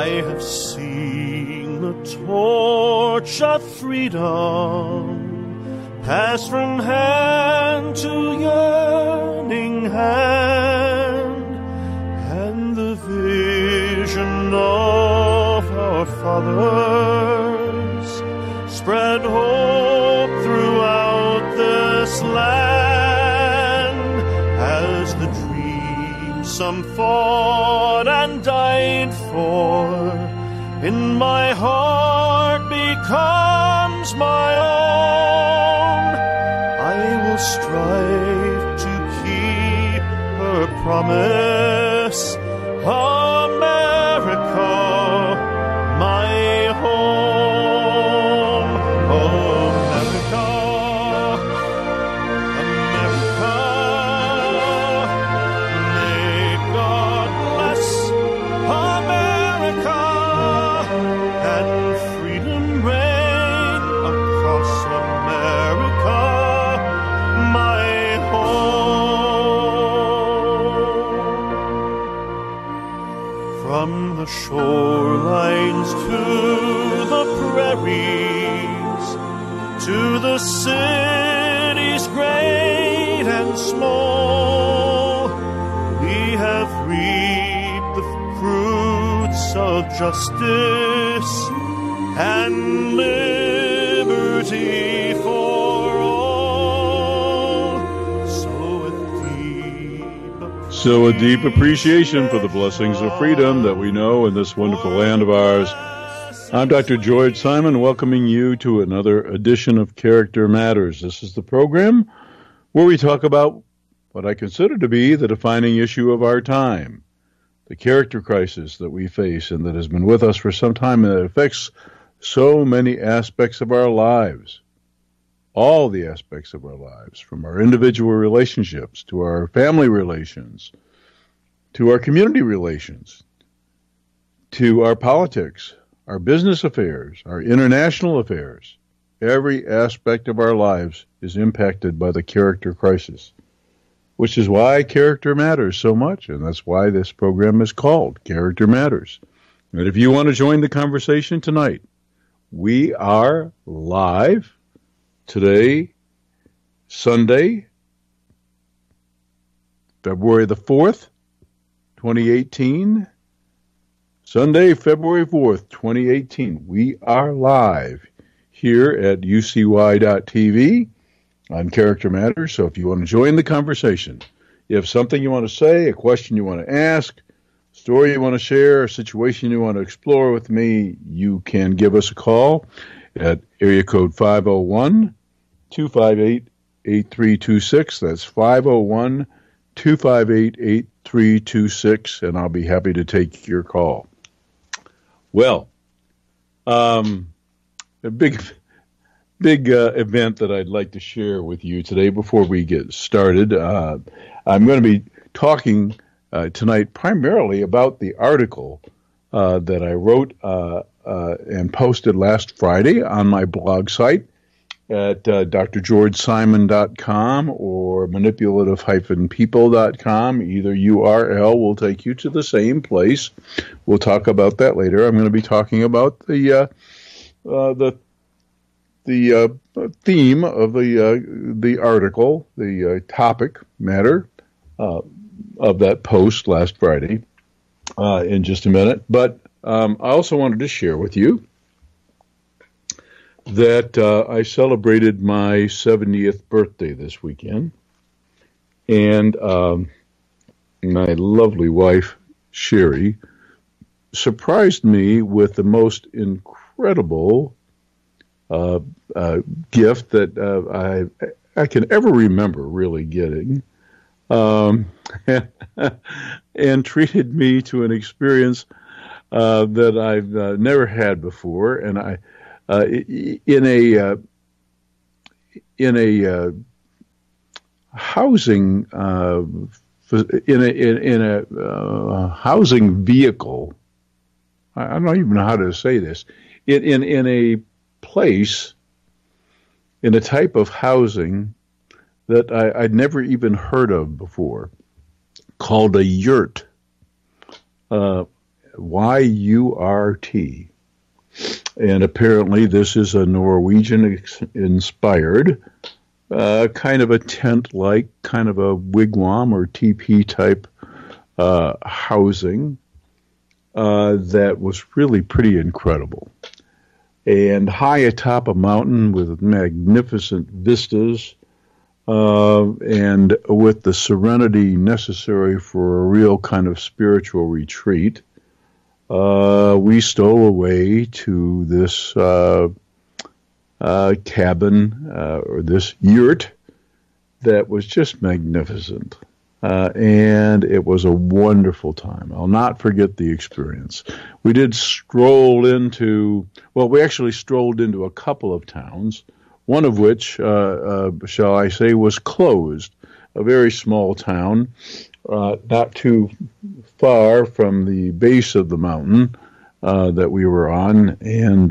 I have seen the torch of freedom pass from hand to yearning hand, and the vision of our fathers spread hope throughout this land, as the dream some fought and died for in my heart becomes my own. I will strive to keep her promise, America, my home. America, America, may God bless America, and freedom reign across America, my home. From the shorelines to the prairies, to the cities great and small, we have reaped the fruits of justice and liberty for all. So a deep appreciation for the blessings of freedom that we know in this wonderful land of ours. I'm Dr. George Simon, welcoming you to another edition of Character Matters. This is the program where we talk about what I consider to be the defining issue of our time, the character crisis that we face and that has been with us for some time and that affects so many aspects of our lives, all the aspects of our lives, from our individual relationships to our family relations, to our community relations, to our politics, our business affairs, our international affairs. Every aspect of our lives is impacted by the character crisis, which is why character matters so much, and that's why this program is called Character Matters. And if you want to join the conversation tonight, we are live today, Sunday, February the 4th, 2018. Sunday, February 4th, 2018. We are live here at ucy.tv on Character Matters. So if you want to join the conversation, you have something you want to say, a question you want to ask, a story you want to share, a situation you want to explore with me, you can give us a call at area code 501-258-8326. That's 501-258-8326, and I'll be happy to take your call. Well, a big event that I'd like to share with you today before we get started. I'm going to be talking tonight primarily about the article that I wrote and posted last Friday on my blog site at drgeorgesimon.com or manipulative-people.com. Either URL will take you to the same place. We'll talk about that later. I'm going to be talking about the theme of the article, the topic matter of that post last Friday in just a minute. But I also wanted to share with you that I celebrated my 70th birthday this weekend, and my lovely wife, Sherry, surprised me with the most incredible gift that I can ever remember really getting, and treated me to an experience that I've never had before, and in a housing in a housing vehicle. I don't even know how to say this. In a place, in a type of housing that I'd never even heard of before, called a yurt. Y-U-R-T. And apparently this is a Norwegian-inspired kind of a tent-like, kind of a wigwam or teepee-type housing that was really pretty incredible. And high atop a mountain with magnificent vistas and with the serenity necessary for a real kind of spiritual retreat, we stole away to this cabin or this yurt that was just magnificent. And it was a wonderful time. I'll not forget the experience. We did stroll into, we actually strolled into a couple of towns, one of which, shall I say, was closed. A very small town, not too far from the base of the mountain that we were on. And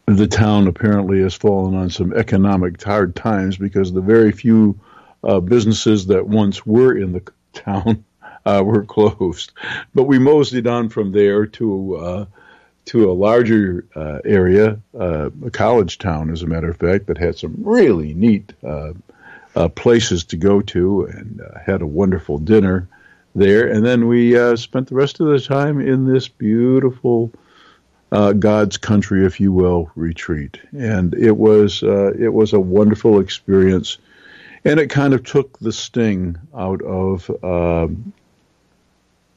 the town apparently has fallen on some economic hard times because the very few businesses that once were in the town were closed. But we moseyed on from there to a larger area, a college town, as a matter of fact, that had some really neat places to go to, and had a wonderful dinner there. And then we spent the rest of the time in this beautiful God's country, if you will, retreat. And it was a wonderful experience. And it kind of took the sting out of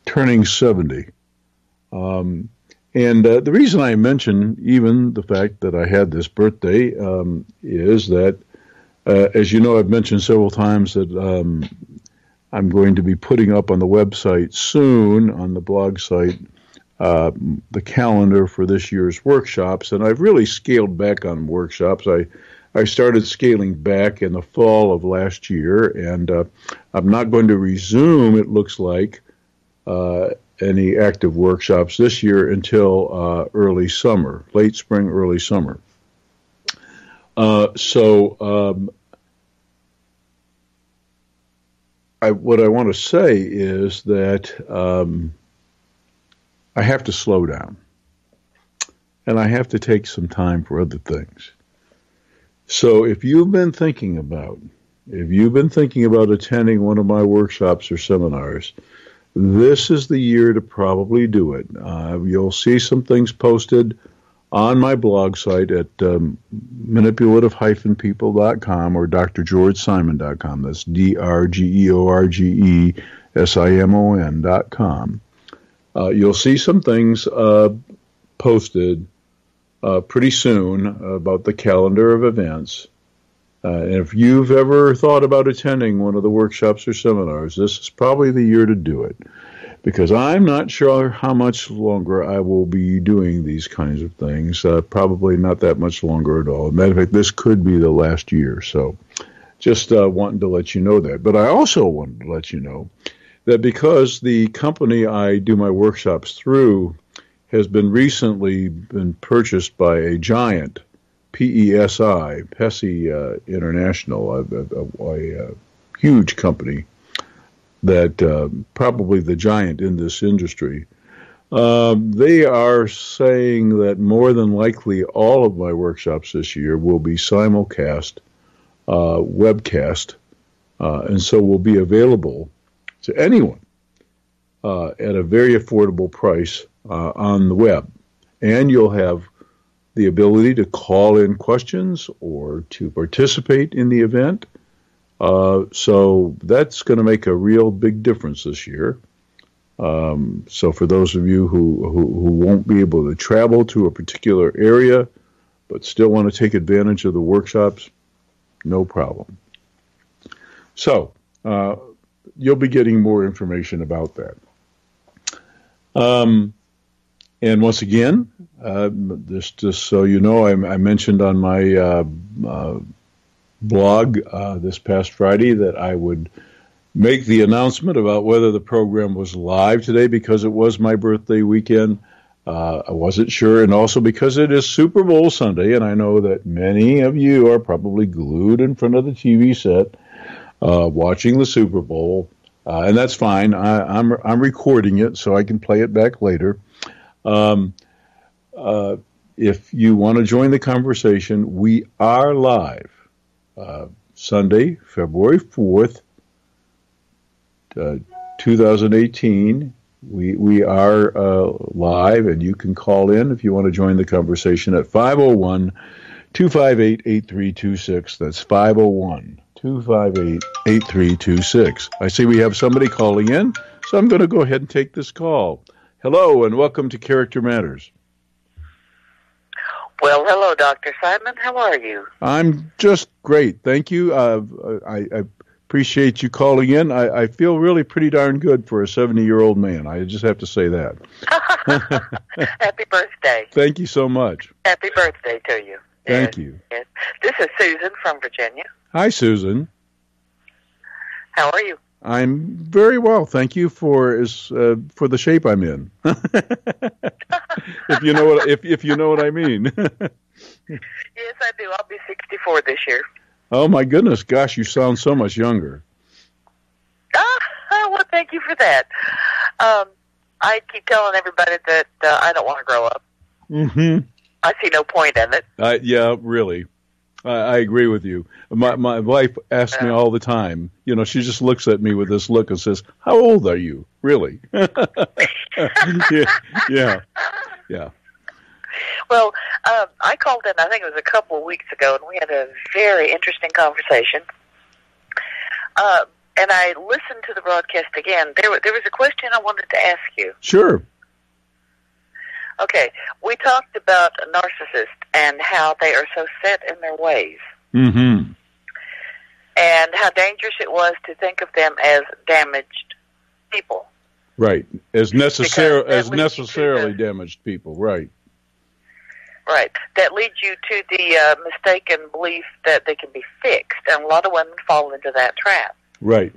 turning 70. And the reason I mention even the fact that I had this birthday is that, as you know, I've mentioned several times that I'm going to be putting up on the website soon, on the blog site, the calendar for this year's workshops. And I've really scaled back on workshops. I started scaling back in the fall of last year, and I'm not going to resume, it looks like, any active workshops this year until early summer, late spring, early summer. What I want to say is that I have to slow down, and I have to take some time for other things. So if you've been thinking about attending one of my workshops or seminars, this is the year to probably do it. You'll see some things posted on my blog site at manipulative-people.com or drgeorgesimon.com. That's drgeorgesimon.com. You'll see some things posted pretty soon about the calendar of events. And if you've ever thought about attending one of the workshops or seminars, this is probably the year to do it, because I'm not sure how much longer I will be doing these kinds of things. Probably not that much longer at all. As a matter of fact, this could be the last year. So just wanting to let you know that. But I also wanted to let you know that because the company I do my workshops through has been recently purchased by a giant, PESI, PESI International, a huge company that probably the giant in this industry. They are saying that more than likely all of my workshops this year will be simulcast, webcast, and so will be available to anyone at a very affordable price on the web. And you'll have the ability to call in questions or to participate in the event. So that's going to make a real big difference this year. So for those of you who won't be able to travel to a particular area but still want to take advantage of the workshops, no problem. So you'll be getting more information about that. And once again, just so you know, I mentioned on my blog this past Friday that I would make the announcement about whether the program was live today because it was my birthday weekend. I wasn't sure, and also because it is Super Bowl Sunday, and I know that many of you are probably glued in front of the TV set watching the Super Bowl. And that's fine. I'm recording it so I can play it back later. If you want to join the conversation, we are live Sunday, February 4th, 2018. We are live, and you can call in if you want to join the conversation at 501-258-8326. That's 501-258-8326. I see we have somebody calling in, so I'm going to go ahead and take this call. Hello, and welcome to Character Matters. Well, hello, Dr. Simon. How are you? I'm just great. Thank you. I appreciate you calling in. I feel really pretty darn good for a 70-year-old man. I just have to say that. Happy birthday. Thank you so much. Happy birthday to you. Thank you. Yes. This is Susan from Virginia. Hi, Susan. How are you? I'm very well, thank you for the shape I'm in. if you know what I mean. Yes, I do. I'll be 64 this year. Oh my goodness, gosh, you sound so much younger. Well, thank you for that. I keep telling everybody that I don't want to grow up. Mm-hmm. I see no point in it. Yeah, really. I agree with you. My wife asks me all the time, she just looks at me with this look and says, "How old are you?" Really? Yeah. Well, I called in, I think it was a couple of weeks ago, and we had a very interesting conversation. And I listened to the broadcast again. There was a question I wanted to ask you. Sure. Okay, we talked about a narcissist and how they are so set in their ways. Mm-hmm. And how dangerous it was to think of them as damaged people. Right. As necessarily damaged people, right. Right. That leads you to the mistaken belief that they can be fixed, and a lot of women fall into that trap. Right.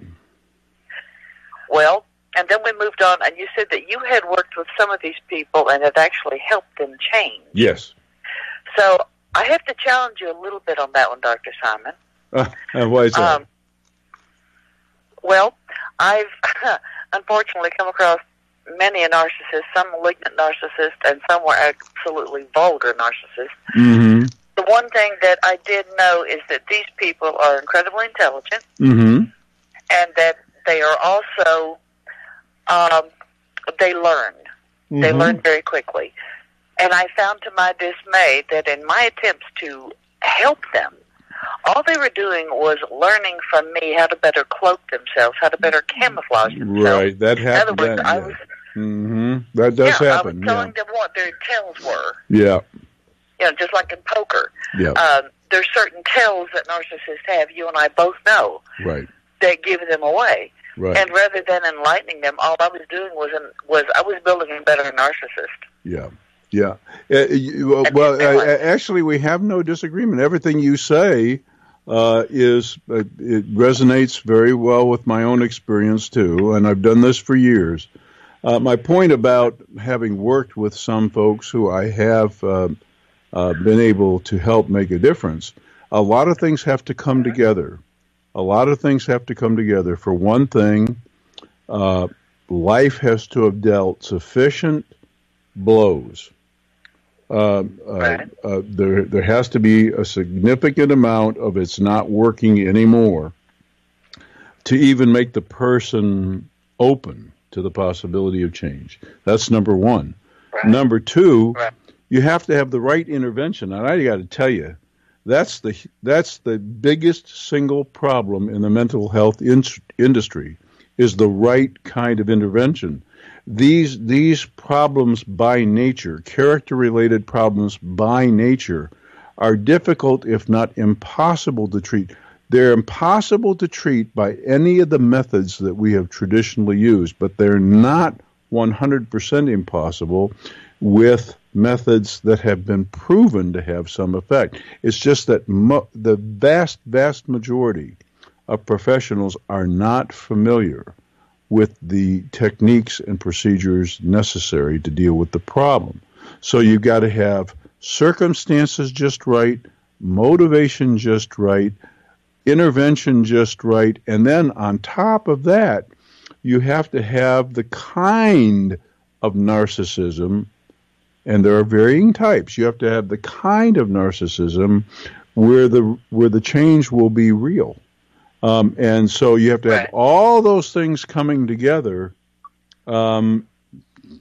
Well, and then we moved on, and you said that you had worked with some of these people and had actually helped them change. Yes. So I have to challenge you a little bit on that one, Dr. Simon. Why is that? Well, I've unfortunately come across many a narcissist, some malignant narcissist, and some were absolutely vulgar narcissists. Mm-hmm. The one thing that I did know is that these people are incredibly intelligent, mm-hmm. and that they are also... they learn. Mm-hmm. They learn very quickly. And I found to my dismay that in my attempts to help them, all they were doing was learning from me how to better cloak themselves, how to better camouflage themselves. Right, that happened. In other words, I was... Mm-hmm. That does happen. I was telling them what their tells were. Yeah. Just like in poker. Yeah. There's certain tells that narcissists have, you and I both know, right, that give them away. Right. And rather than enlightening them, all I was doing was I was building a better narcissist. Yeah. Yeah. Actually, we have no disagreement. Everything you say it resonates very well with my own experience too, and I've done this for years. My point about having worked with some folks who I have been able to help make a difference, a lot of things have to come together. A lot of things have to come together. For one thing, life has to have dealt sufficient blows. There has to be a significant amount of it's not working anymore to even make the person open to the possibility of change. That's number one. Right. Number two, you have to have the right intervention. And I got to tell you, that's the biggest single problem in the mental health industry, is the right kind of intervention. These problems by nature, character-related problems by nature, are difficult, if not impossible to treat. They're impossible to treat by any of the methods that we have traditionally used, but they're not 100% impossible with methods that have been proven to have some effect. It's just that the vast majority of professionals are not familiar with the techniques and procedures necessary to deal with the problem. So you've got to have circumstances just right, motivation just right, intervention just right, and then on top of that, you have to have the kind of narcissism, and there are varying types. You have to have the kind of narcissism where the change will be real. And so you have to have all those things coming together to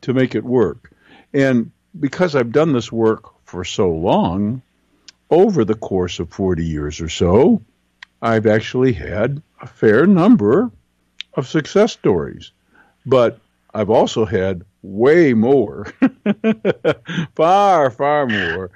make it work. And because I've done this work for so long, over the course of 40 years or so, I've actually had a fair number of success stories. But I've also had way more, far more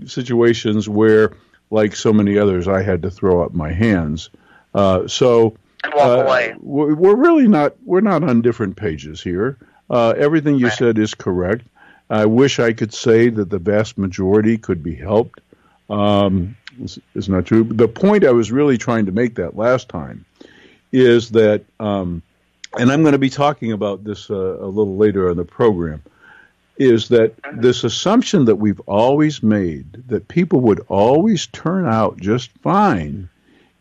situations where, like so many others, I had to throw up my hands. So walk away. We're not on different pages here. Everything you said is correct. I wish I could say that the vast majority could be helped. It's not true. The point I was really trying to make that last time is that, and I'm going to be talking about this a little later in the program, is that this assumption that we've always made that people would always turn out just fine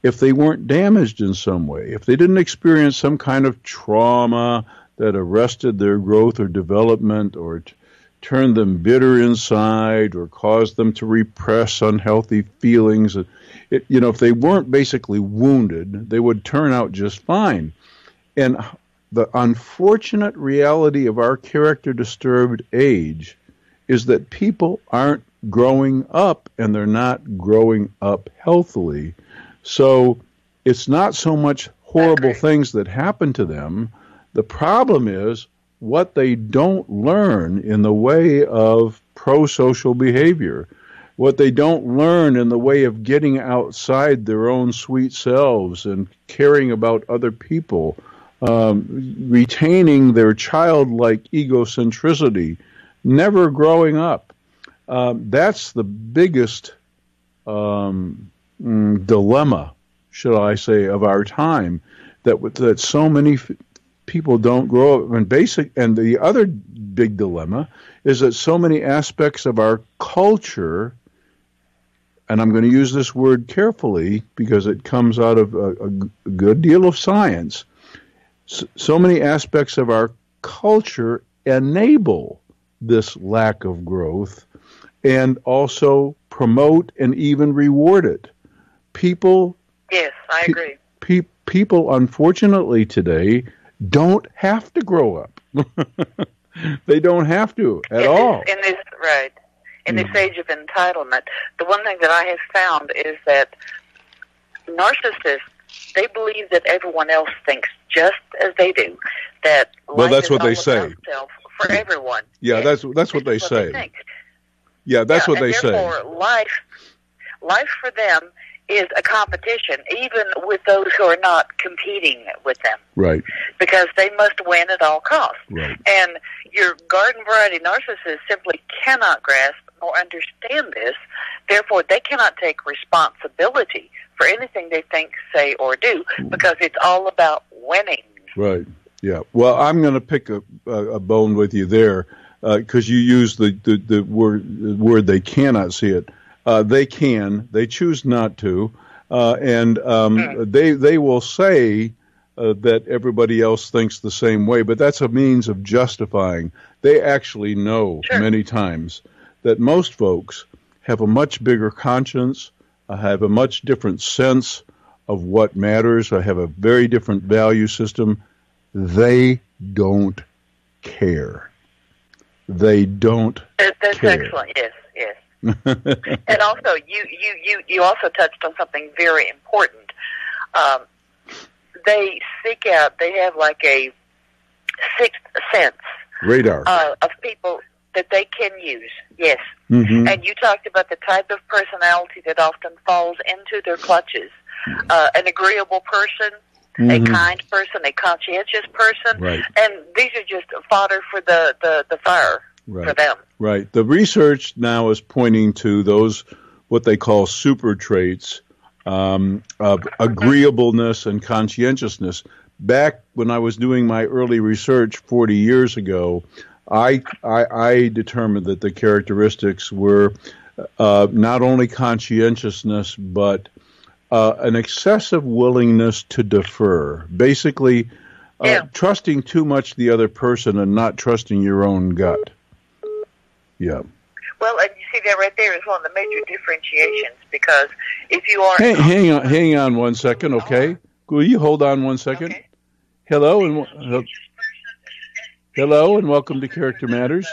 if they weren't damaged in some way, if they didn't experience some kind of trauma that arrested their growth or development or turned them bitter inside or caused them to repress unhealthy feelings. If they weren't basically wounded, they would turn out just fine. And the unfortunate reality of our character-disturbed age is that people aren't growing up, and they're not growing up healthily. So it's not so much horrible things that happen to them. The problem is what they don't learn in the way of pro-social behavior, what they don't learn in the way of getting outside their own sweet selves and caring about other people, retaining their childlike egocentricity, never growing up. That's the biggest dilemma, should I say, of our time, that so many people don't grow up. And the other big dilemma is that so many aspects of our culture, and I'm going to use this word carefully because it comes out of a good deal of science, so many aspects of our culture enable this lack of growth and also promote and even reward it. Yes, I agree. People, unfortunately, today don't have to grow up. They don't have to at all. In this age of entitlement, the one thing that I have found is that narcissists, they believe that everyone else thinks just as they do. That that's what they say for everyone. Yeah, that's what they say. Yeah, that's what they say. Therefore, life for them is a competition, even with those who are not competing with them. Right. Because they must win at all costs. Right. And your garden variety narcissist simply cannot grasp nor understand this. Therefore, they cannot take responsibility for anything they think, say, or do, because it's all about winning. Right. Yeah. Well, I'm going to pick a bone with you there because you use the word they cannot see it. They can. They choose not to, and they will say that everybody else thinks the same way. But that's a means of justifying. They actually know many times that most folks have a much bigger conscience, have a much different sense of what matters, have a very different value system. They don't care. They don't That's care. Excellent. Yes. And also, you also touched on something very important. They seek out. They have like a sixth sense radar of people that they can use. Yes. Mm-hmm. And you talked about the type of personality that often falls into their clutches. An agreeable person, a kind person, a conscientious person, and these are just fodder for the fire for them. Right. The research now is pointing to those, what they call super traits of agreeableness and conscientiousness. Back when I was doing my early research 40 years ago, I determined that the characteristics were not only conscientiousness, but an excessive willingness to defer. Basically, trusting too much the other person and not trusting your own gut. Yeah. Well, and you see that right there is one of the major differentiations, because if you are... Hang on 1 second, okay? Will you hold on 1 second? Okay. Hello and welcome to Character Matters.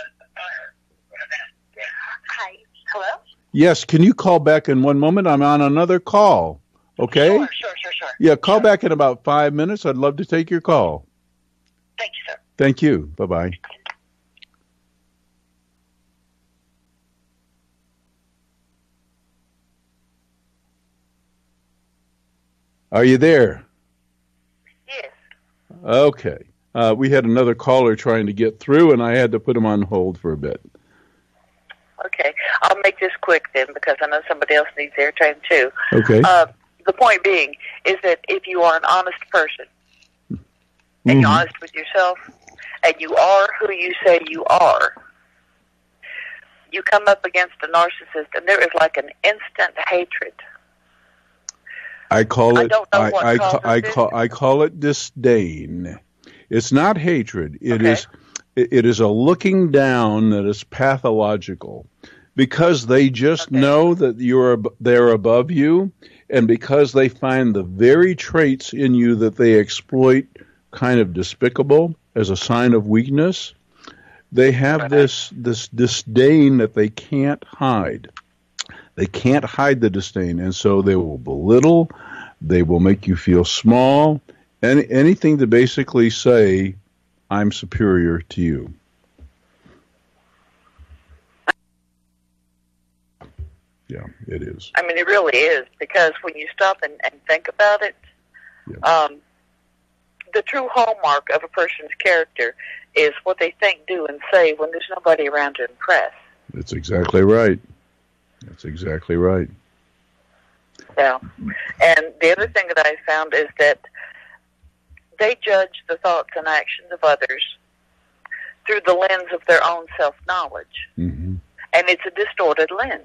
Hi. Hello? Yes, can you call back in 1 moment? I'm on another call, okay? Sure. Yeah, call back in about 5 minutes. I'd love to take your call. Thank you, sir. Thank you. Bye-bye. Are you there? Yes. Okay. We had another caller trying to get through, and I had to put him on hold for a bit. Okay. I'll make this quick then, because I know somebody else needs airtime too. Okay. The point being is that if you are an honest person, and you're honest with yourself, and you are who you say you are, you come up against a narcissist, and there is like an instant hatred. I call it. I don't know what I call it disdain. It's not hatred. It is a looking down that is pathological, because they just know that they're above you, and because they find the very traits in you that they exploit kind of despicable as a sign of weakness. They have this disdain that they can't hide. They can't hide the disdain, and so they will belittle, they will make you feel small, and anything to basically say, I'm superior to you. Yeah, it is. I mean, it really is, because when you stop and think about it, the true hallmark of a person's character is what they think, do, and say when there's nobody around to impress. That's exactly right. That's exactly right. Yeah. And the other thing that I found is that they judge the thoughts and actions of others through the lens of their own self-knowledge. Mm-hmm. And it's a distorted lens.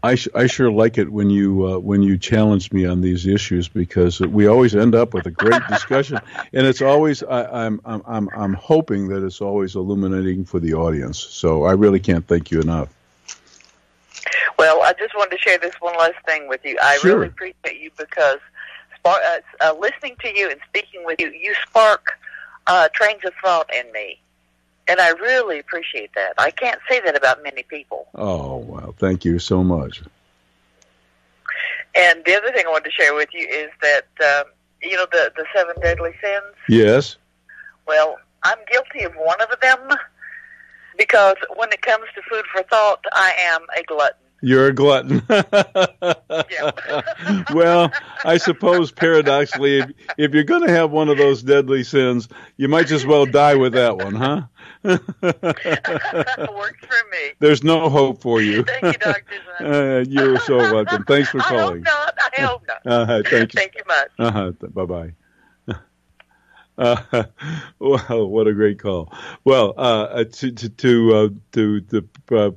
I sure like it when you challenge me on these issues, because we always end up with a great discussion, and it's always I'm hoping that it's always illuminating for the audience. So I really can't thank you enough. Well, I just wanted to share this one last thing with you. I really appreciate you, because listening to you and speaking with you, you spark trains of thought in me. And I really appreciate that. I can't say that about many people. Oh, well, thank you so much. And the other thing I wanted to share with you is that, the 7 deadly sins? Yes. Well, I'm guilty of one of them, because when it comes to food for thought, I am a glutton. You're a glutton. Yeah. Well, I suppose paradoxically, if you're going to have one of those deadly sins, you might just well die with that one, huh? Works for me. There's no hope for you. Thank you, Dr. Zahn. You're so welcome. Thanks for calling. I hope not. Thank you. Thank you much. Bye-bye. Wow, what a great call. Well, to the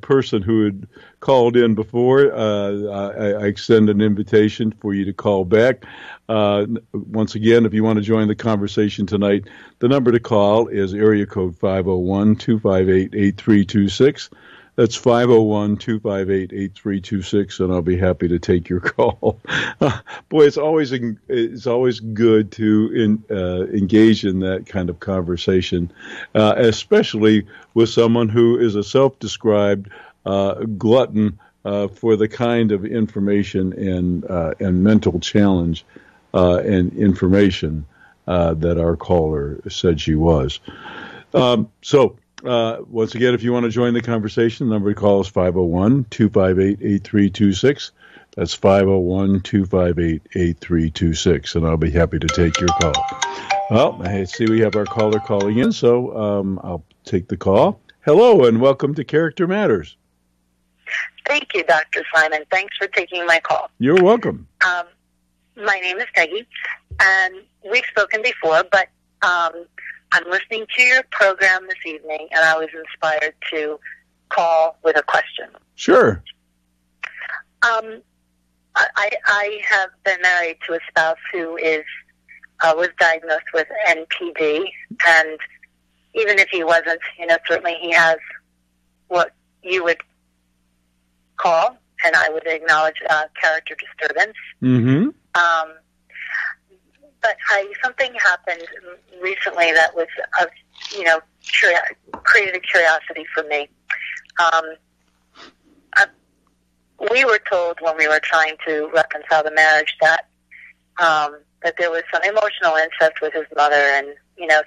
person who had called in before, I extend an invitation for you to call back. Once again, if you want to join the conversation tonight, the number to call is area code 501-258-8326. That's 501-258-8326, and I'll be happy to take your call. Boy, it's always good to engage in that kind of conversation, especially with someone who is a self-described glutton for the kind of information and mental challenge and information that our caller said she was. Once again, if you want to join the conversation, the number to call is 501-258-8326. That's 501-258-8326, and I'll be happy to take your call. Well, I see we have our caller calling in, so I'll take the call. Hello, and welcome to Character Matters. Thank you, Dr. Simon. Thanks for taking my call. You're welcome. My name is Peggy, and we've spoken before, but I'm listening to your program this evening, and I was inspired to call with a question. Sure. I have been married to a spouse who is was diagnosed with NPD, and even if he wasn't, certainly he has what you would call, and I would acknowledge, character disturbance. Mm-hmm. But something happened recently that was, created a curiosity for me. We were told when we were trying to reconcile the marriage that there was some emotional incest with his mother, and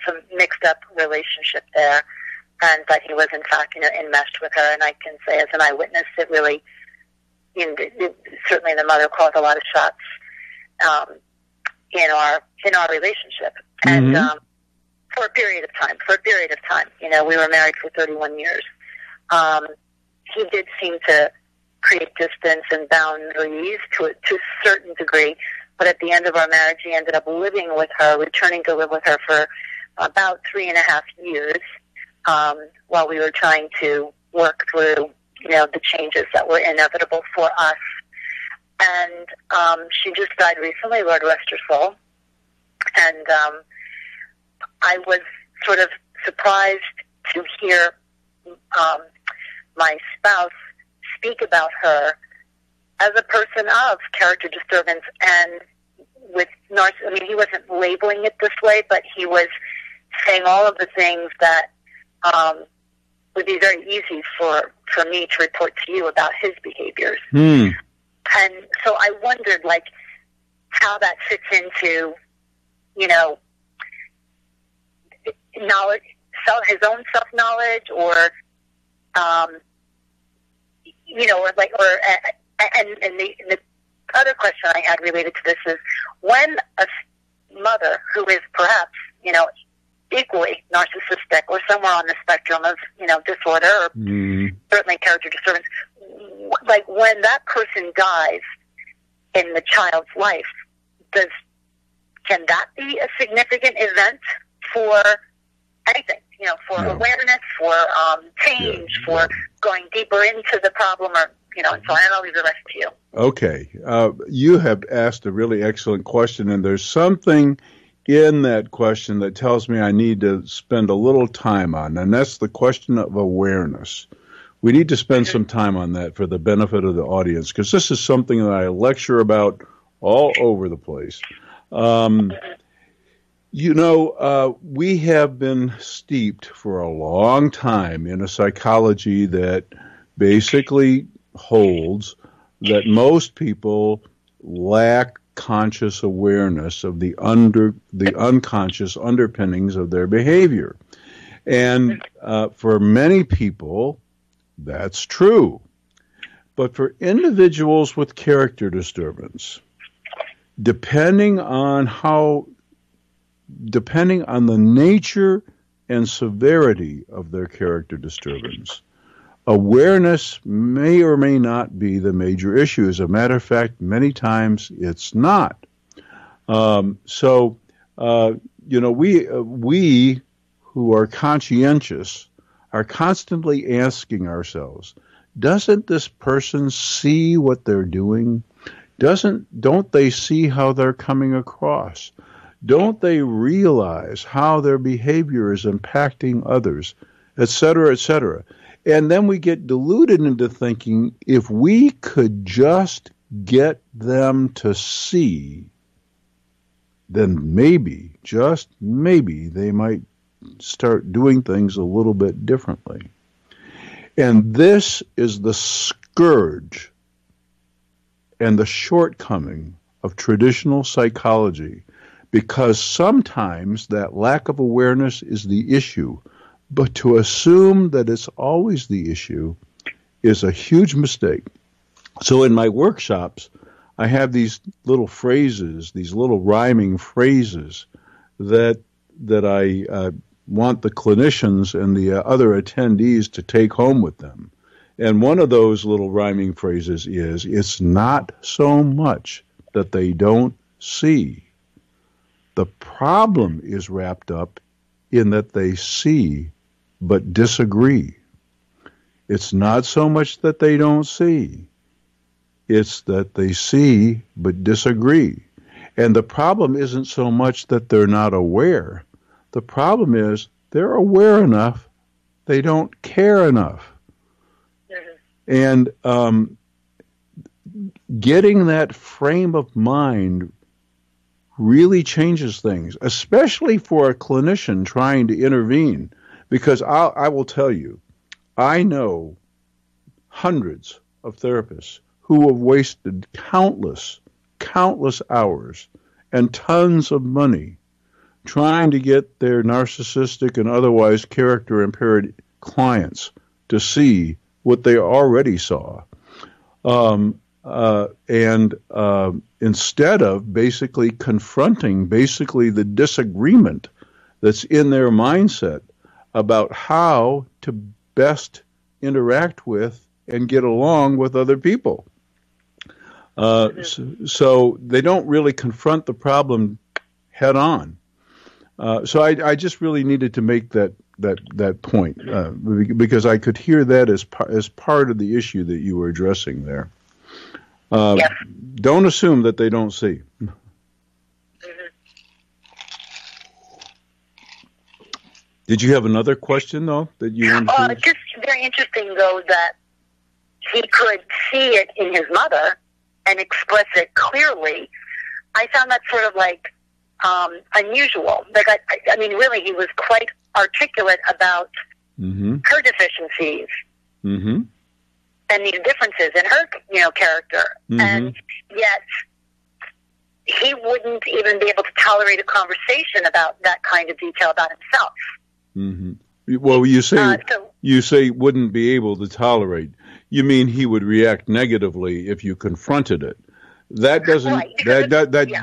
some mixed up relationship there, and that he was in fact enmeshed with her. And I can say, as an eyewitness, it really, certainly the mother called a lot of shots in our relationship, and for a period of time. We were married for 31 years. He did seem to create distance and boundaries to a certain degree, but at the end of our marriage, he ended up returning to live with her for about 3.5 years, while we were trying to work through, the changes that were inevitable for us. And she just died recently, Lord rest her soul. And I was sort of surprised to hear my spouse speak about her as a person of character disturbance and with he wasn't labeling it this way, but he was saying all of the things that would be very easy for me to report to you about his behaviors. And so I wondered, how that fits into, knowledge, his own self-knowledge, or, and the other question I had related to this is, when a mother who is perhaps, equally narcissistic or somewhere on the spectrum of, disorder or certainly character disturbance, when that person dies in the child's life, can that be a significant event for anything? For awareness, for change, for going deeper into the problem, or and so I'll leave the rest to you. Okay, you have asked a really excellent question, and there's something in that question that tells me I need to spend a little time on, and that's the question of awareness. We need to spend some time on that for the benefit of the audience, because this is something that I lecture about all over the place. We have been steeped for a long time in a psychology that basically holds that most people lack conscious awareness of the unconscious underpinnings of their behavior. And for many people, that's true. But for individuals with character disturbance, depending on the nature and severity of their character disturbance, awareness may or may not be the major issue. As a matter of fact, many times it's not. We who are conscientious are constantly asking ourselves, doesn't this person see what they're doing? Don't they see how they're coming across? Don't they realize how their behavior is impacting others, et cetera, et cetera? And then we get deluded into thinking if we could just get them to see, then maybe, just maybe, they might start doing things a little bit differently. And this is the scourge and the shortcoming of traditional psychology, because sometimes that lack of awareness is the issue, but to assume that it's always the issue is a huge mistake. So in my workshops, I have these little phrases, these little rhyming phrases that I want the clinicians and the other attendees to take home with them. And one of those little rhyming phrases is, it's not so much that they don't see. The problem is wrapped up in that they see but disagree. It's not so much that they don't see. It's that they see but disagree. And the problem isn't so much that they're not aware. The problem is they're aware enough, they don't care enough. And getting that frame of mind really changes things, especially for a clinician trying to intervene. Because I will tell you, I know hundreds of therapists who have wasted countless hours and tons of money trying to get their narcissistic and otherwise character-impaired clients to see what they already saw. Instead of basically confronting the disagreement that's in their mindset about how to best interact with and get along with other people. So they don't really confront the problem head on. So I just really needed to make that point because I could hear that as part of the issue that you were addressing there. Yes. Don't assume that they don't see. Did you have another question, though, that you wanted to? Just very interesting, though, that he could see it in his mother and express it clearly. I found that sort of like unusual. Like, I mean, really, he was quite articulate about her deficiencies and these differences in her, character, and yet he wouldn't even be able to tolerate a conversation about that kind of detail about himself. Well, you say wouldn't be able to tolerate. You mean he would react negatively if you confronted it. That doesn't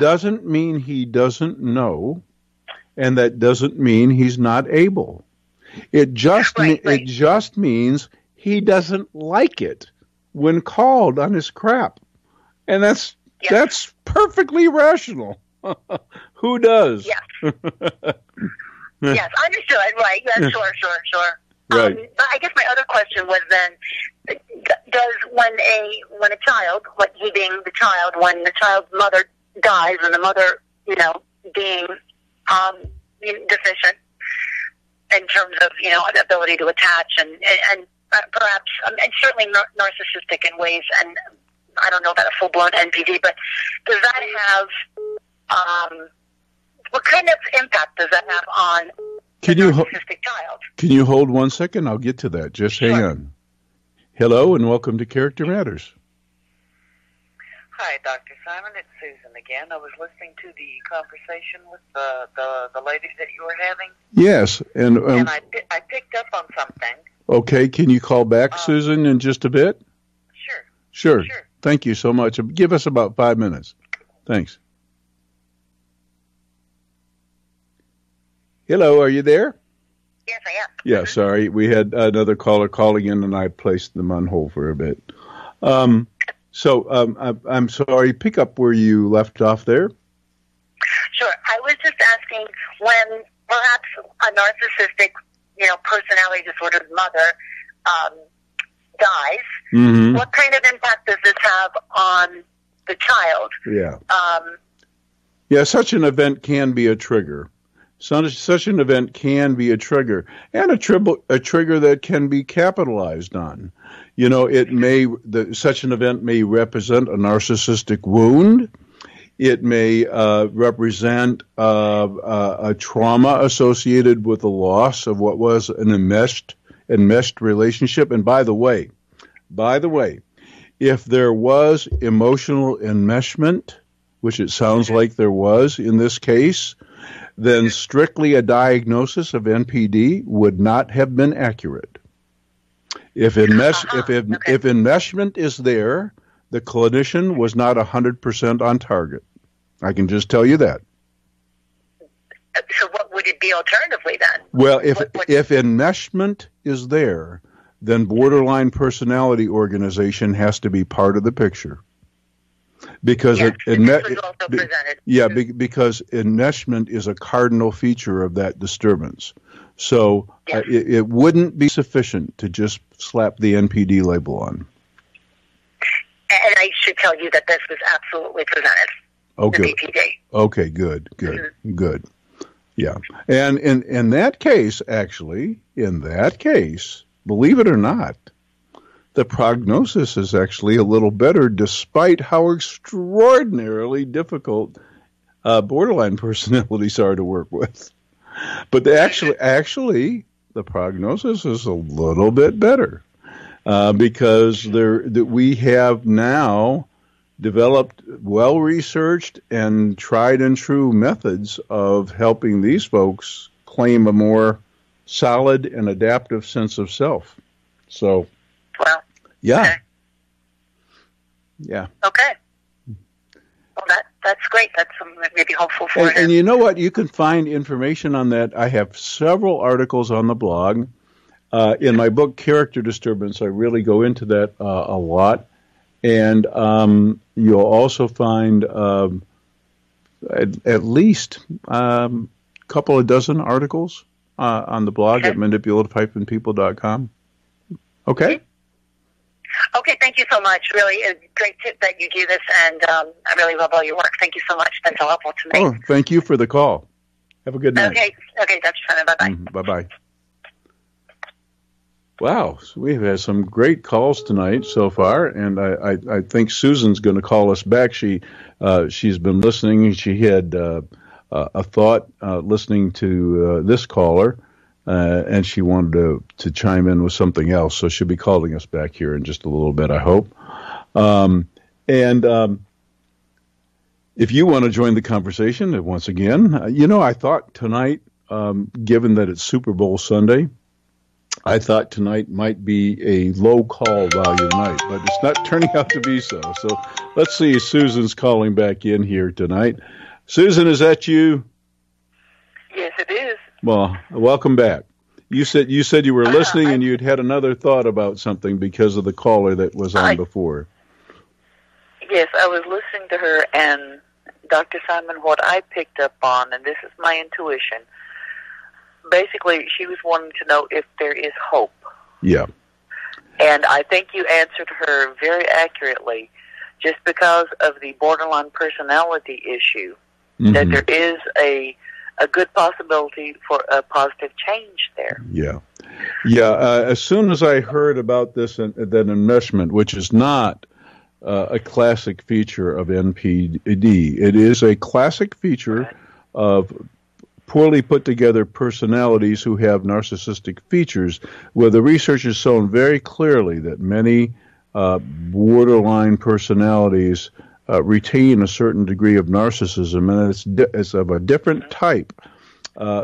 doesn't mean he doesn't know, and that doesn't mean he's not able. It just means he doesn't like it when called on his crap, and that's perfectly rational. Who does? Yes. Yes, understood. Right. Yes, sure. Right. I guess my other question was then: does when a child, he being the child, when the child's mother dies, and the mother, being deficient in terms of the ability to attach and perhaps and certainly narcissistic in ways, and I don't know about a full blown NPD, but does that have what kind of impact does that have on the narcissistic child? Can you hold 1 second? I'll get to that. Just hang on. Hello, and welcome to Character Matters. Hi, Dr. Simon. It's Susan again. I was listening to the conversation with the lady that you were having. Yes, and I picked up on something. Okay, can you call back, Susan, in just a bit? Sure. Thank you so much. Give us about 5 minutes. Thanks. Hello, are you there? Yes, I am. Yeah, sorry. We had another caller calling in, and I placed them on hold for a bit. I'm sorry. Pick up where you left off there. Sure. I was just asking when perhaps a narcissistic, personality disordered mother dies, what kind of impact does this have on the child? Yeah, such an event can be a trigger. Such an event can be a trigger, and a trigger that can be capitalized on. Such an event may represent a narcissistic wound. It may represent a trauma associated with the loss of what was an enmeshed relationship. And by the way, if there was emotional enmeshment, which it sounds like there was in this case, then strictly a diagnosis of NPD would not have been accurate. If enmeshment is there, the clinician was not 100% on target. I can just tell you that. So what would it be alternatively then? Well, if enmeshment is there, then borderline personality organization has to be part of the picture. Because because enmeshment is a cardinal feature of that disturbance. So it wouldn't be sufficient to just slap the NPD label on. And I should tell you that this was absolutely presented. Oh, the good. BPD. Okay, good. Yeah. And in that case, believe it or not, the prognosis is actually a little better despite how extraordinarily difficult borderline personalities are to work with. But actually, the prognosis is a little bit better because we have now developed well-researched and tried and true methods of helping these folks claim a more solid and adaptive sense of self. So, well, yeah. Okay. Yeah. Okay. Well, that's great. That's something that may be helpful for him. And you know what? You can find information on that. I have several articles on the blog. In my book, Character Disturbance, I really go into that a lot. And you'll also find at least a couple of dozen articles on the blog at manipulative-people.com. Okay? Okay, thank you so much. Really, a great tip that you do this, and I really love all your work. Thank you so much. That's so helpful to me. Oh, thank you for the call. Have a good night. Okay, Dr. Simon. Bye-bye. Bye-bye. Wow, so we've had some great calls tonight so far, and I think Susan's going to call us back. She's been listening. She had a thought listening to this caller, and she wanted to chime in with something else. So she'll be calling us back here in just a little bit, I hope. If you want to join the conversation, once again, I thought tonight, given that it's Super Bowl Sunday, I thought tonight might be a low call value night, but it's not turning out to be so. So let's see if Susan's calling back in here tonight. Susan, is that you? Yes, it is. Well, welcome back. You said you were listening and you'd had another thought about something because of the caller that was on before. Yes, I was listening to her, and Dr. Simon, what I picked up on, and this is my intuition, basically she was wanting to know if there is hope. Yeah. And I think you answered her very accurately, just because of the borderline personality issue, that there is a good possibility for a positive change there. Yeah. As soon as I heard about this, that enmeshment, which is not a classic feature of NPD, it is a classic feature of poorly put together personalities who have narcissistic features, where the research has shown very clearly that many borderline personalities retain a certain degree of narcissism, and it's of a different type.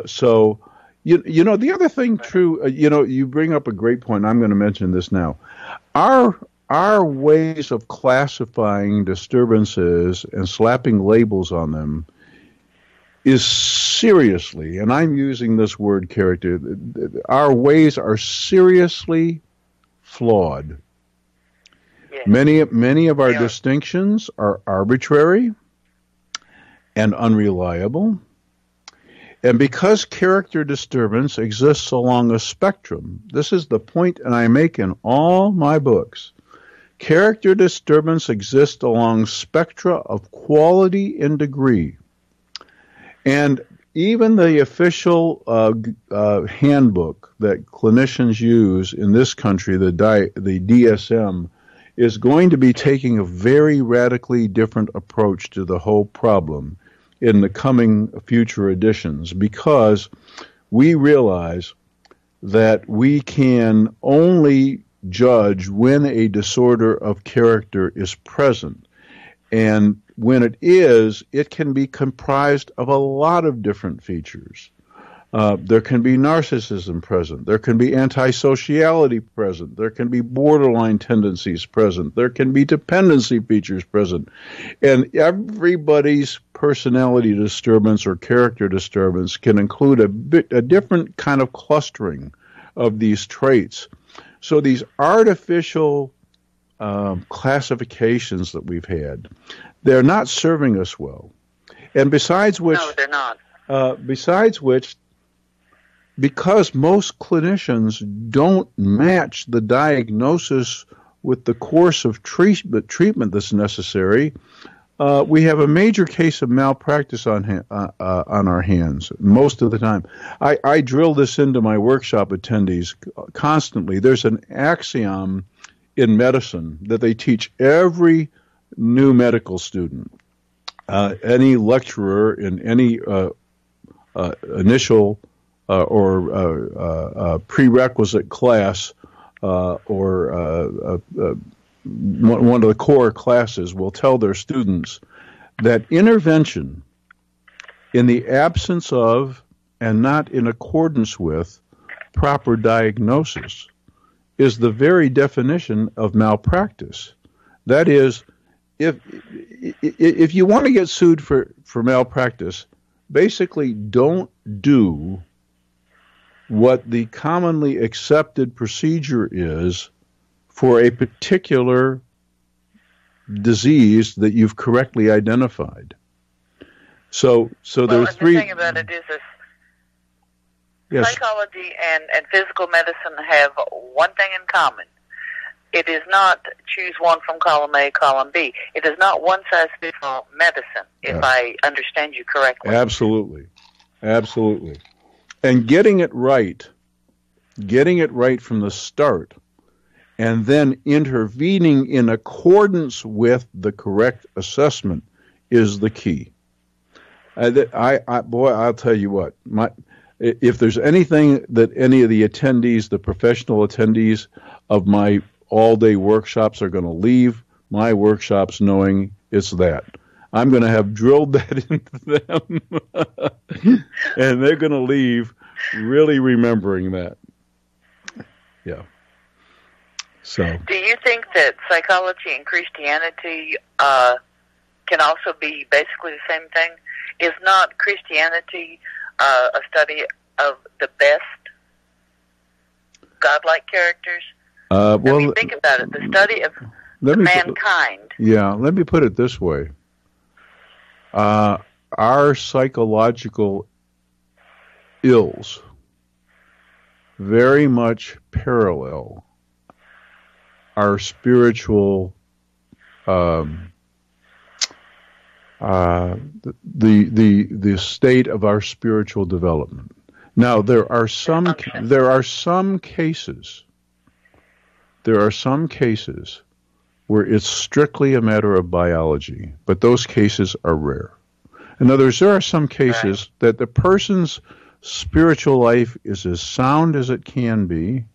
So, the other thing, true, you bring up a great point. I'm going to mention this now. Our ways of classifying disturbances and slapping labels on them is seriously, and I'm using this word character, our ways are seriously flawed. Yes. Many of our distinctions are arbitrary and unreliable. And because character disturbance exists along a spectrum, this is the point and I make in all my books. Character disturbance exists along spectra of quality and degree. And even the official handbook that clinicians use in this country, the DSM, is going to be taking a very radically different approach to the whole problem in the coming future editions, because we realize that we can only judge when a disorder of character is present. And when it is, it can be comprised of a lot of different features. There can be narcissism present. There can be antisociality present. There can be borderline tendencies present. There can be dependency features present. And everybody's personality disturbance or character disturbance can include a different kind of clustering of these traits. So these artificial classifications that we've had, they're not serving us well. And besides which, no, they're not. Because most clinicians don't match the diagnosis with the course of treatment that's necessary, we have a major case of malpractice on our hands most of the time. I drill this into my workshop attendees constantly. There's an axiom in medicine that they teach every new medical student, any lecturer in any initial or prerequisite class or one of the core classes will tell their students that intervention in the absence of and not in accordance with proper diagnosis is the very definition of malpractice. That is, if you want to get sued for malpractice, basically don't do what the commonly accepted procedure is for a particular disease that you've correctly identified. So there's three. The thing about it is this. Yes. Psychology and physical medicine have one thing in common. It is not choose one from column A, column B. It is not one size fits all medicine, if I understand you correctly. Absolutely. Absolutely. And getting it right from the start, and then intervening in accordance with the correct assessment is the key. I'll tell you what, if there's anything that any of the attendees, the professional attendees of my all-day workshops are going to leave my workshops knowing, it's that. I'm going to have drilled that into them, and they're going to leave really remembering that. Yeah. So. Do you think that psychology and Christianity can also be basically the same thing? Is not Christianity a study of the best godlike characters? Think about it. The study of mankind. Let me put it this way. Our psychological ills very much parallel our spiritual the state of our spiritual development. Now there are some cases where it's strictly a matter of biology, but those cases are rare. In other words, there are some cases that the person's spiritual life is as sound as it can be.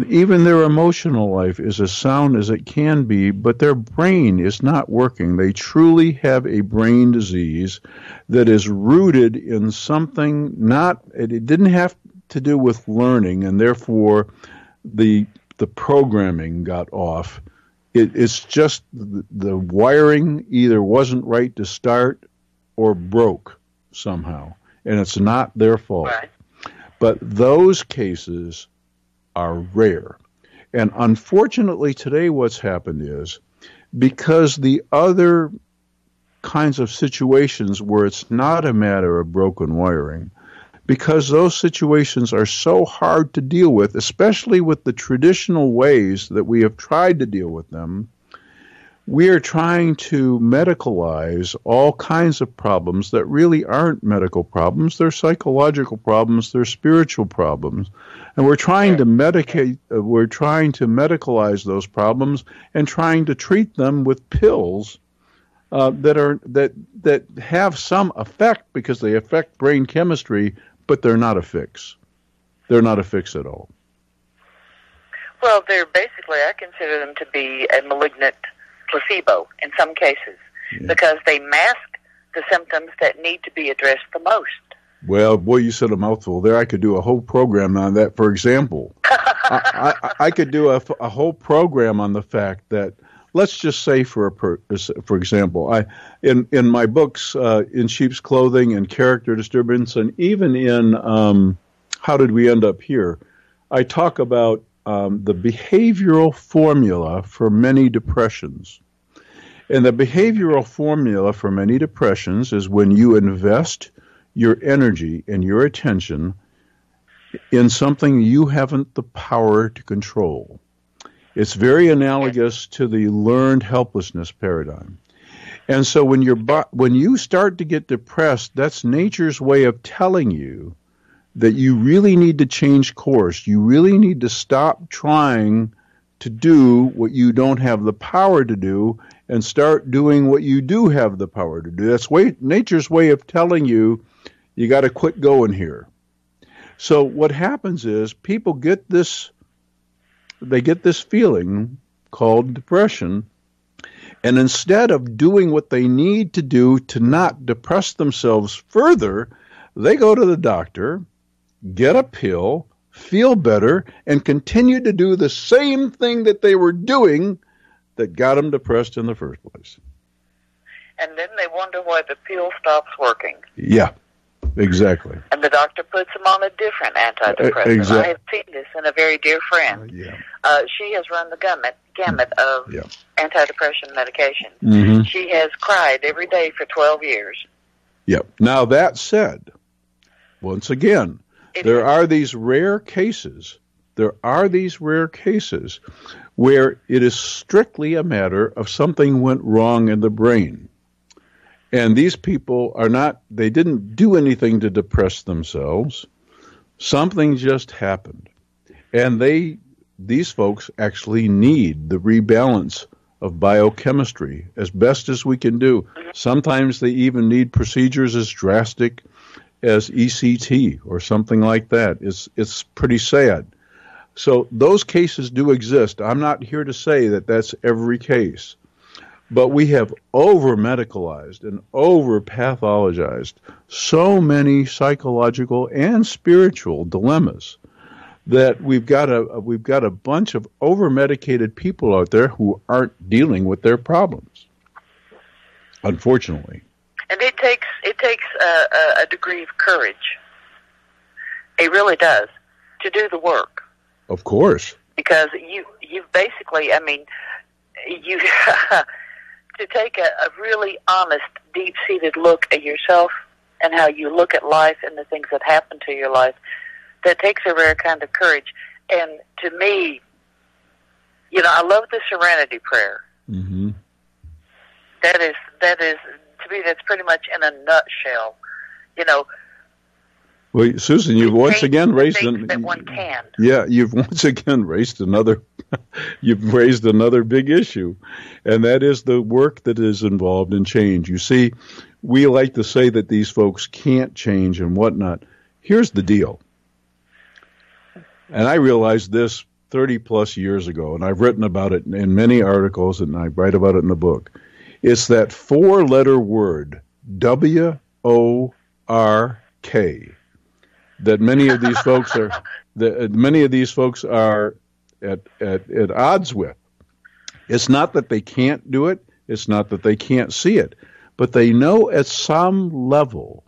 Even their emotional life is as sound as it can be, but their brain is not working. They truly have a brain disease that is rooted in something it didn't have to do with learning, and therefore the programming got off. It's just the wiring either wasn't right to start or broke somehow, and it's not their fault. Right. But those cases are rare. And unfortunately today what's happened is, because the other kinds of situations where it's not a matter of broken wiring, because those situations are so hard to deal with, especially with the traditional ways that we have tried to deal with them, we are trying to medicalize all kinds of problems that really aren't medical problems. They're psychological problems. They're spiritual problems. And we're trying to medicalize those problems and trying to treat them with pills that have some effect because they affect brain chemistry, but they're not a fix. They're not a fix at all. Well, they're basically, I consider them to be a malignant placebo in some cases, because they mask the symptoms that need to be addressed the most. Well, boy, you said a mouthful there. I could do a whole program on that. For example, I could do a whole program on the fact that, let's just say, for example, in my books, In Sheep's Clothing and Character Disturbance, and even in How Did We End Up Here, I talk about the behavioral formula for many depressions. And the behavioral formula for many depressions is when you invest your energy and your attention in something you haven't the power to control. It's very analogous to the learned helplessness paradigm. And so when you start to get depressed, that's nature's way of telling you that you really need to change course. You really need to stop trying to do what you don't have the power to do and start doing what you do have the power to do. That's nature's way of telling you you got to quit going here. So what happens is people get this feeling called depression, and instead of doing what they need to do to not depress themselves further, they go to the doctor, get a pill, feel better, and continue to do the same thing that they were doing that got them depressed in the first place. And then they wonder why the pill stops working. Yeah, exactly. And the doctor puts them on a different antidepressant. Exactly. I have seen this in a very dear friend. She has run the gamut of antidepressant medication. Mm-hmm. She has cried every day for 12 years. Yep. Now, that said, once again, there are these rare cases where it is strictly a matter of something went wrong in the brain. And these people they didn't do anything to depress themselves. Something just happened. And these folks actually need the rebalance of biochemistry as best as we can do. Sometimes they even need procedures as drastic as ECT or something like that. It's pretty sad. So those cases do exist. I'm not here to say that that's every case. But we have over-medicalized and over-pathologized so many psychological and spiritual dilemmas that we've got a bunch of over-medicated people out there who aren't dealing with their problems, unfortunately. And it takes a degree of courage. It really does, to do the work. Of course. Because you've basically, you to take a really honest, deep-seated look at yourself and how you look at life and the things that happen to your life, that takes a rare kind of courage. And to me, I love the Serenity Prayer. Mm-hmm. That is, to me, that's pretty much in a nutshell. Well, Susan, you've once again raised that one can. Yeah, you've once again raised another big issue, and that is the work that is involved in change. You see, we like to say that these folks can't change and whatnot. Here's the deal, and I realized this 30 plus years ago, and I've written about it in many articles, and I write about it in the book. It's that 4-letter word, WORK. That many of these folks are at odds with. It's not that they can't do it. It's not that they can't see it. But they know at some level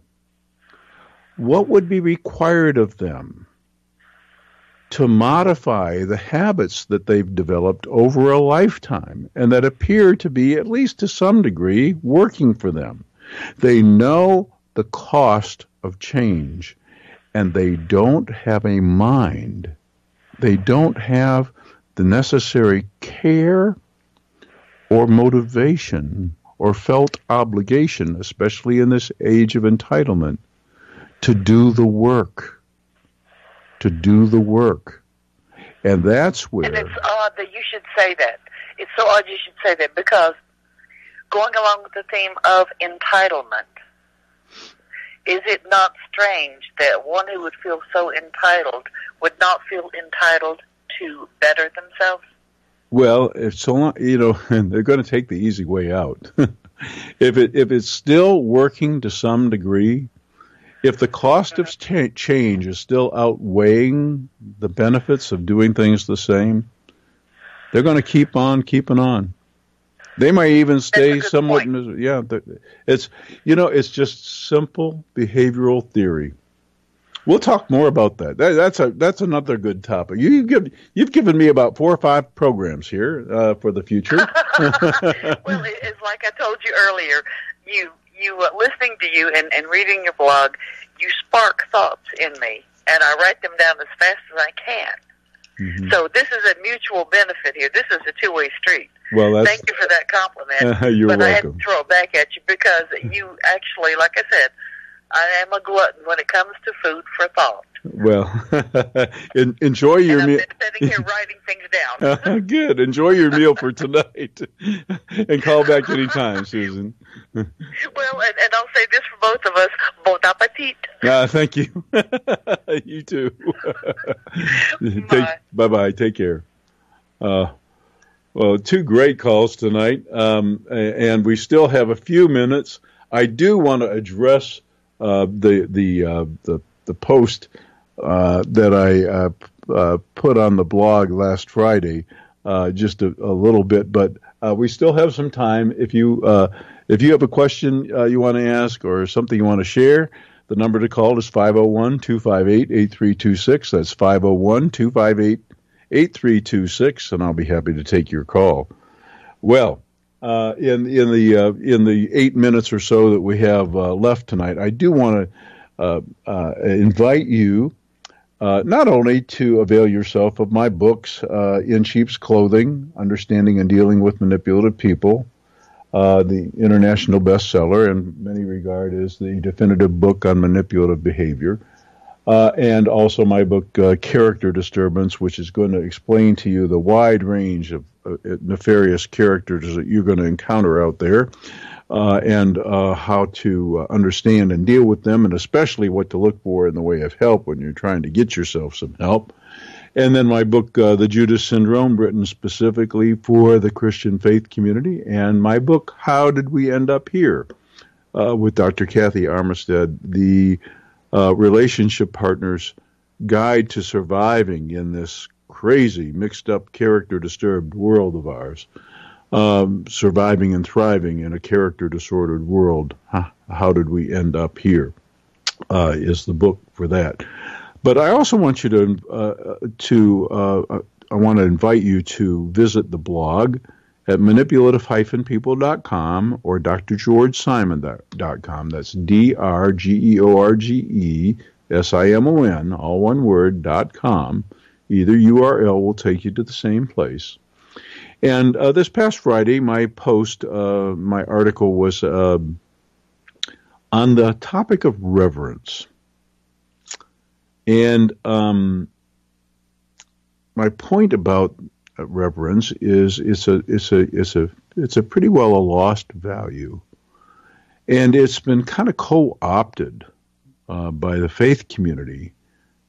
what would be required of them to modify the habits that they've developed over a lifetime and that appear to be, at least to some degree, working for them. They know the cost of change. And they don't have a mind. They don't have the necessary care or motivation or felt obligation, especially in this age of entitlement, to do the work. And that's where... And it's odd that you should say that. It's so odd you should say that, because going along with the theme of entitlement, is it not strange that one who would feel so entitled would not feel entitled to better themselves? Well, if so long, they're going to take the easy way out. If it's still working to some degree, if the cost of change is still outweighing the benefits of doing things the same, they're going to keep on keeping on. They might even stay somewhat. Yeah, it's just simple behavioral theory. We'll talk more about that. That's another good topic. You've given me about 4 or 5 programs here for the future. Well, it's like I told you earlier. You listening to you and reading your blog, you spark thoughts in me, and I write them down as fast as I can. Mm-hmm. So this is a mutual benefit here. This is a two-way street. Well, that's... Thank you for that compliment. You're but welcome. I had to throw it back at you because you actually, like I said, I am a glutton when it comes to food for thought. Well, enjoy your meal. meal. I've been sitting here writing things down. Good. Enjoy your meal for tonight. And call back anytime, Susan. Well, and I'll say this for both of us, bon appetit. Thank you. You too. Bye. Bye-bye. Take care. Well, two great calls tonight, and we still have a few minutes. I do want to address the post that I put on the blog last Friday, just a little bit, but we still have some time. If you have a question you want to ask or something you want to share, the number to call is 501-258-8326. That's 501-258-8326, and I'll be happy to take your call. Well, in the 8 minutes or so that we have left tonight, I do want to invite you not only to avail yourself of my books, In Sheep's Clothing, Understanding and Dealing with Manipulative People, the international bestseller, in many regard is the definitive book on manipulative behavior, and also my book, Character Disturbance, which is going to explain to you the wide range of nefarious characters that you're going to encounter out there, and how to understand and deal with them, and especially what to look for in the way of help when you're trying to get yourself some help. And then my book, The Judas Syndrome, written specifically for the Christian faith community, and my book, How Did We End Up Here, with Dr. Kathy Armistead, the Relationship Partner's Guide to Surviving in this crazy, mixed-up, character-disturbed world of ours. Surviving and Thriving in a Character-Disordered World. How Did We End Up Here, is the book for that. But I also want you I want to invite you to visit the blog at manipulative-people.com or drgeorgesimon.com. That's DRGEORGESIMON, all one word, .com. Either URL will take you to the same place. And this past Friday, my post, my article was on the topic of reverence. And my point about reverence is it's a pretty well a lost value, and it's been kind of co-opted by the faith community.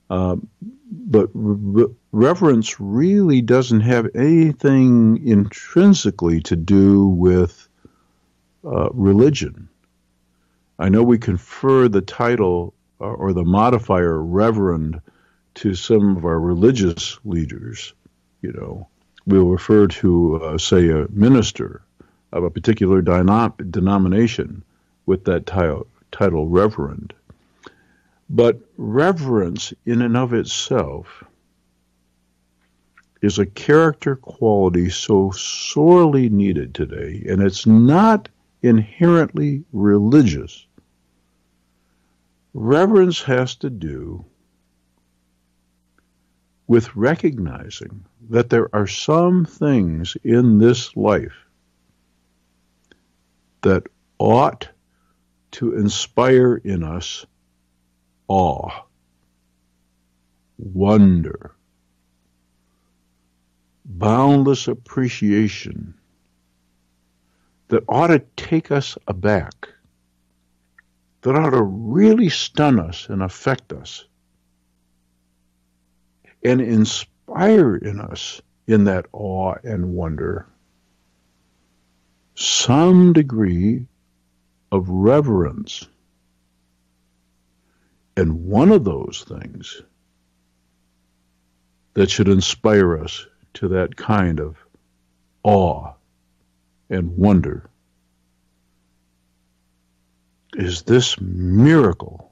But reverence really doesn't have anything intrinsically to do with religion. I know we confer the title or the modifier reverend to some of our religious leaders. You know, we'll refer to, say, a minister of a particular denomination with that title reverend. But reverence in and of itself is a character quality so sorely needed today, and it's not inherently religious. Reverence has to do with recognizing that there are some things in this life that ought to inspire in us awe, wonder, boundless appreciation, that ought to take us aback, that ought to really stun us and affect us, and inspire in us, in that awe and wonder, some degree of reverence. And one of those things that should inspire us to that kind of awe and wonder is this miracle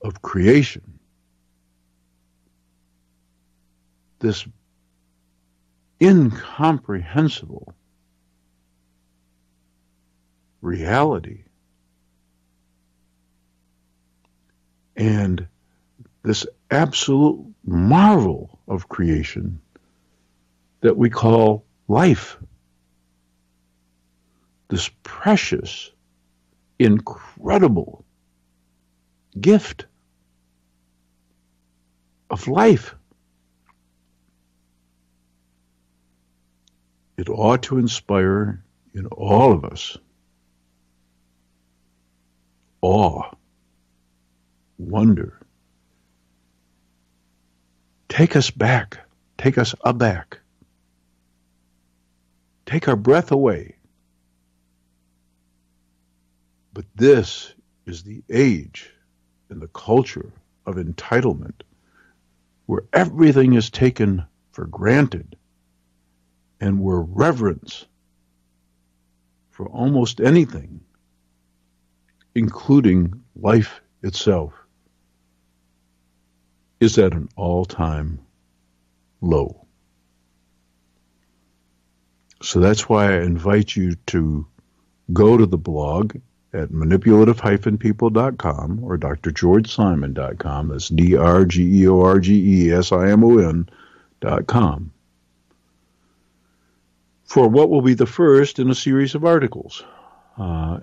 of creation, this incomprehensible reality, and this absolute marvel of creation that we call life. This precious, incredible gift of life. It ought to inspire in all of us awe, wonder. Take us back. Take us aback. Take our breath away. But this is the age and the culture of entitlement where everything is taken for granted and where reverence for almost anything, including life itself, is at an all-time low. So that's why I invite you to go to the blog at manipulative-people.com or drgeorgesimon.com. That's drgeorgesimon.com for what will be the first in a series of articles. I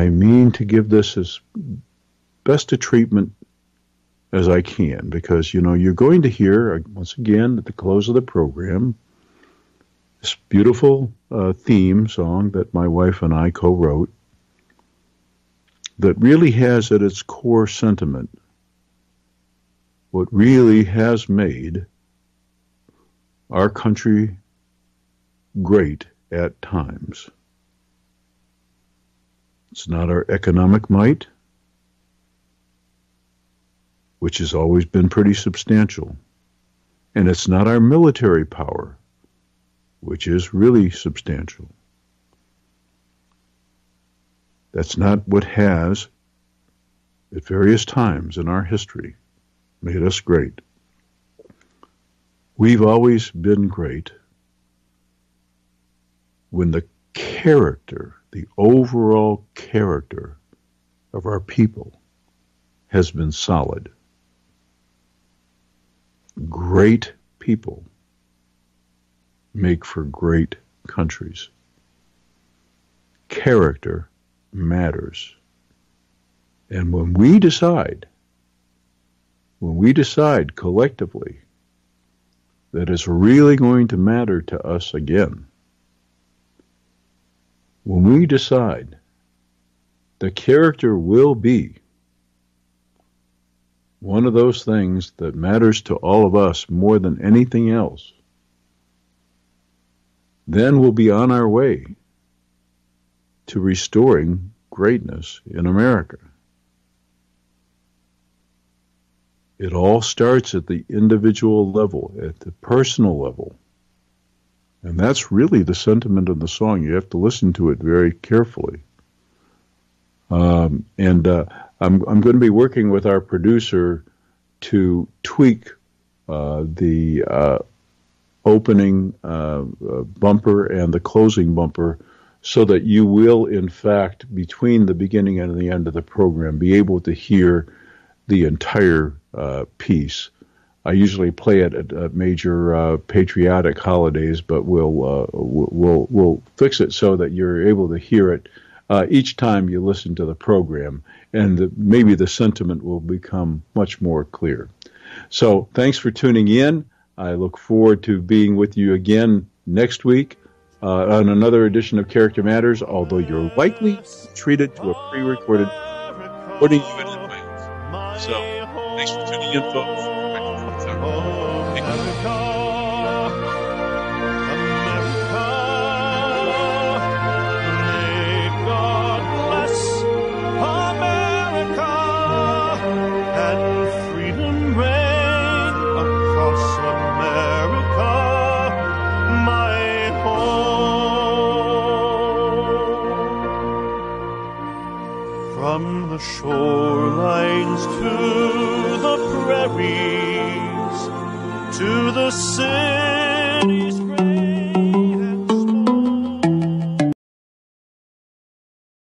mean to give this as best a treatment as I can, because, you're going to hear, once again, at the close of the program, this beautiful theme song that my wife and I co-wrote that really has at its core sentiment what really has made our country great at times. It's not our economic might, which has always been pretty substantial, and it's not our military power, which is really substantial. That's not what has, at various times in our history, made us great. We've always been great when the character, the overall character of our people has been solid. Great people make for great countries. Character matters. And when we decide collectively that it's really going to matter to us again, when we decide the character will be one of those things that matters to all of us more than anything else, then we'll be on our way to restoring greatness in America. It all starts at the individual level, at the personal level. And that's really the sentiment of the song. You have to listen to it very carefully. I'm going to be working with our producer to tweak the opening bumper and the closing bumper so that you will, in fact, between the beginning and the end of the program, be able to hear the entire piece. I usually play it at major patriotic holidays, but we'll fix it so that you're able to hear it each time you listen to the program, and maybe the sentiment will become much more clear. So thanks for tuning in. I look forward to being with you again next week on another edition of Character Matters, although you're likely treated to a pre-recorded putting you in advance. So thanks for tuning in, folks. From the shorelines to the prairies, to the city